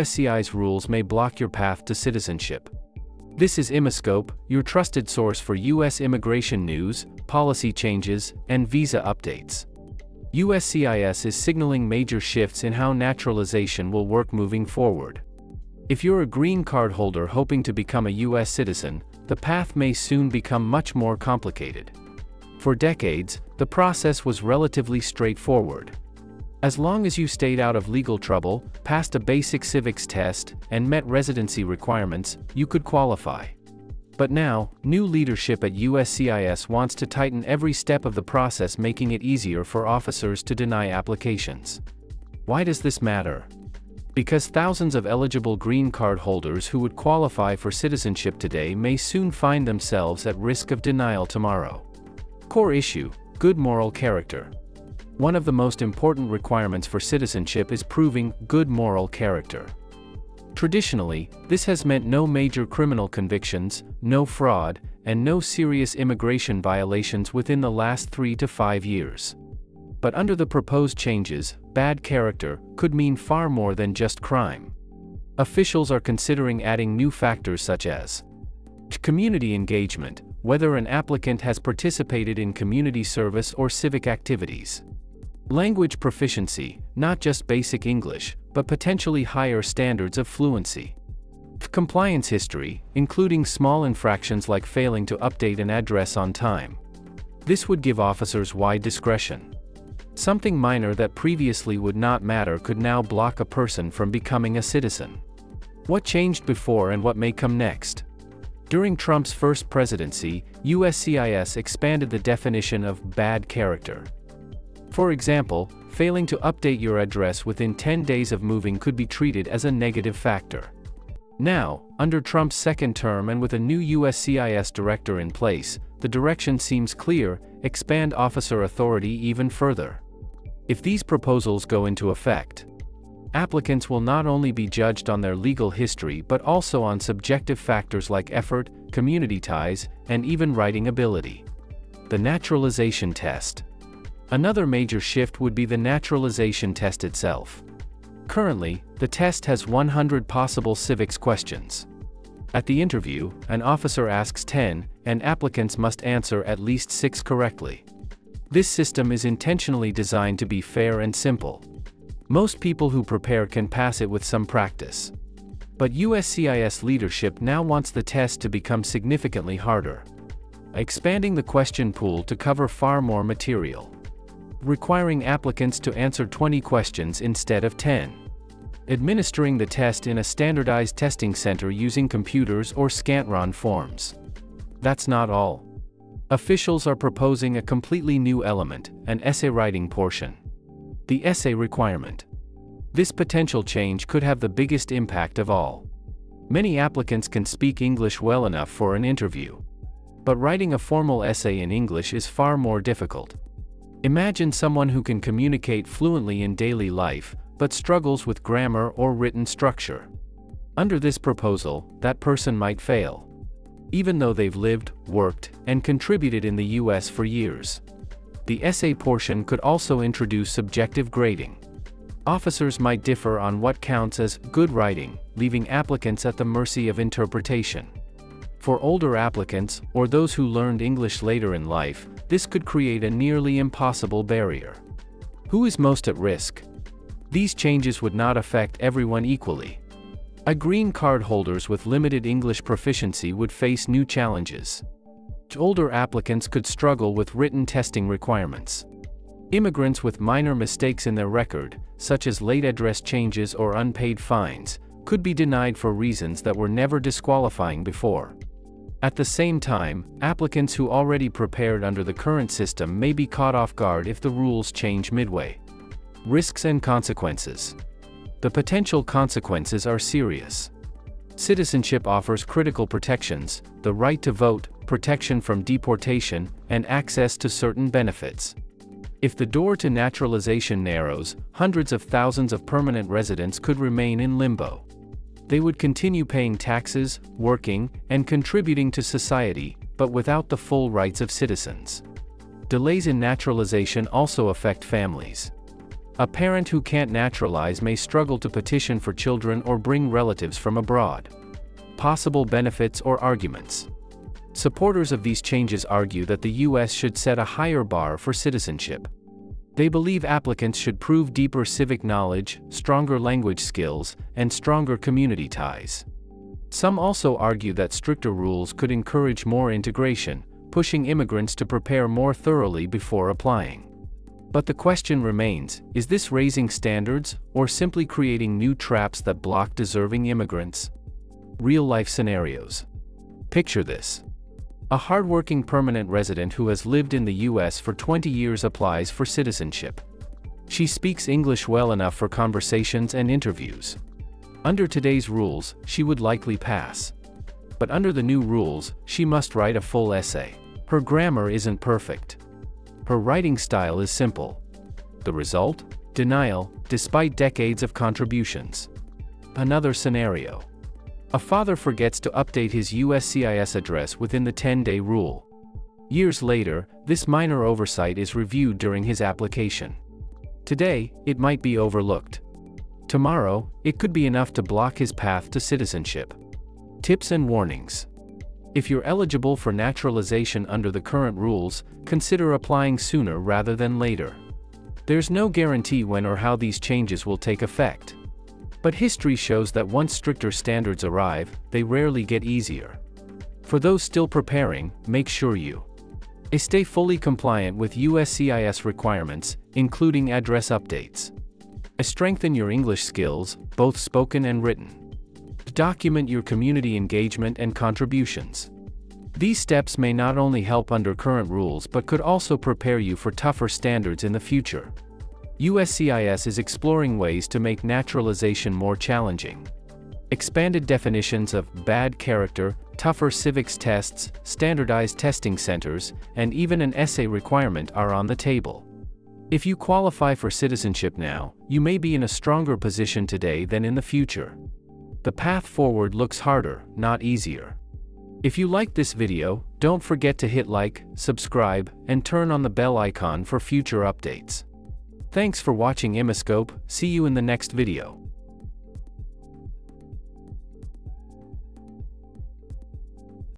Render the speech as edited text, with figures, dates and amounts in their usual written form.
USCIS rules may block your path to citizenship. This is Immiscope, your trusted source for U.S. immigration news, policy changes, and visa updates. USCIS is signaling major shifts in how naturalization will work moving forward. If you're a green card holder hoping to become a U.S. citizen, the path may soon become much more complicated. For decades, the process was relatively straightforward. As long as you stayed out of legal trouble, passed a basic civics test, and met residency requirements, you could qualify. But now, new leadership at USCIS wants to tighten every step of the process, making it easier for officers to deny applications. Why does this matter? Because thousands of eligible green card holders who would qualify for citizenship today may soon find themselves at risk of denial tomorrow. Core issue: good moral character. One of the most important requirements for citizenship is proving good moral character. Traditionally, this has meant no major criminal convictions, no fraud, and no serious immigration violations within the last 3 to 5 years. But under the proposed changes, bad character could mean far more than just crime. Officials are considering adding new factors such as community engagement, whether an applicant has participated in community service or civic activities. Language proficiency, not just basic English, but potentially higher standards of fluency. Compliance history, including small infractions like failing to update an address on time. This would give officers wide discretion. Something minor that previously would not matter could now block a person from becoming a citizen. What changed before and what may come next? During Trump's first presidency, USCIS expanded the definition of bad character. For example, failing to update your address within 10 days of moving could be treated as a negative factor. Now, under Trump's second term and with a new USCIS director in place, the direction seems clear: expand officer authority even further. If these proposals go into effect, applicants will not only be judged on their legal history but also on subjective factors like effort, community ties, and even writing ability. The naturalization test. Another major shift would be the naturalization test itself. Currently, the test has 100 possible civics questions. At the interview, an officer asks 10, and applicants must answer at least 6 correctly. This system is intentionally designed to be fair and simple. Most people who prepare can pass it with some practice. But USCIS leadership now wants the test to become significantly harder, expanding the question pool to cover far more material. Requiring applicants to answer 20 questions instead of 10. Administering the test in a standardized testing center using computers or scantron forms. That's not all. Officials are proposing a completely new element, an essay writing portion. The essay requirement. This potential change could have the biggest impact of all. Many applicants can speak English well enough for an interview. But writing a formal essay in English is far more difficult. Imagine someone who can communicate fluently in daily life, but struggles with grammar or written structure. Under this proposal, that person might fail, even though they've lived, worked, and contributed in the U.S. for years. The essay portion could also introduce subjective grading. Officers might differ on what counts as good writing, leaving applicants at the mercy of interpretation. For older applicants, or those who learned English later in life, this could create a nearly impossible barrier. Who is most at risk? These changes would not affect everyone equally. Green card holders with limited English proficiency would face new challenges. Older applicants could struggle with written testing requirements. Immigrants with minor mistakes in their record, such as late address changes or unpaid fines, could be denied for reasons that were never disqualifying before. At the same time, applicants who already prepared under the current system may be caught off guard if the rules change midway. Risks and consequences. The potential consequences are serious. Citizenship offers critical protections: the right to vote, protection from deportation, and access to certain benefits. If the door to naturalization narrows, hundreds of thousands of permanent residents could remain in limbo. They would continue paying taxes, working, and contributing to society, but without the full rights of citizens. Delays in naturalization also affect families. A parent who can't naturalize may struggle to petition for children or bring relatives from abroad. Possible benefits or arguments. Supporters of these changes argue that the U.S. should set a higher bar for citizenship. They believe applicants should prove deeper civic knowledge, stronger language skills, and stronger community ties. Some also argue that stricter rules could encourage more integration, pushing immigrants to prepare more thoroughly before applying. But the question remains, is this raising standards, or simply creating new traps that block deserving immigrants? Real-life scenarios. Picture this. A hardworking permanent resident who has lived in the U.S. for 20 years applies for citizenship. She speaks English well enough for conversations and interviews. Under today's rules, she would likely pass. But under the new rules, she must write a full essay. Her grammar isn't perfect. Her writing style is simple. The result? Denial, despite decades of contributions. Another scenario. A father forgets to update his USCIS address within the 10-day rule. Years later, this minor oversight is reviewed during his application. Today, it might be overlooked. Tomorrow, it could be enough to block his path to citizenship. Tips and warnings. If you're eligible for naturalization under the current rules, consider applying sooner rather than later. There's no guarantee when or how these changes will take effect. But history shows that once stricter standards arrive, they rarely get easier. For those still preparing, make sure you stay fully compliant with USCIS requirements, including address updates. Strengthen your English skills, both spoken and written. Document your community engagement and contributions. These steps may not only help under current rules but could also prepare you for tougher standards in the future. USCIS is exploring ways to make naturalization more challenging. Expanded definitions of bad character, tougher civics tests, standardized testing centers, and even an essay requirement are on the table. If you qualify for citizenship now, you may be in a stronger position today than in the future. The path forward looks harder, not easier. If you liked this video, don't forget to hit like, subscribe, and turn on the bell icon for future updates. Thanks for watching Immiscope. See you in the next video.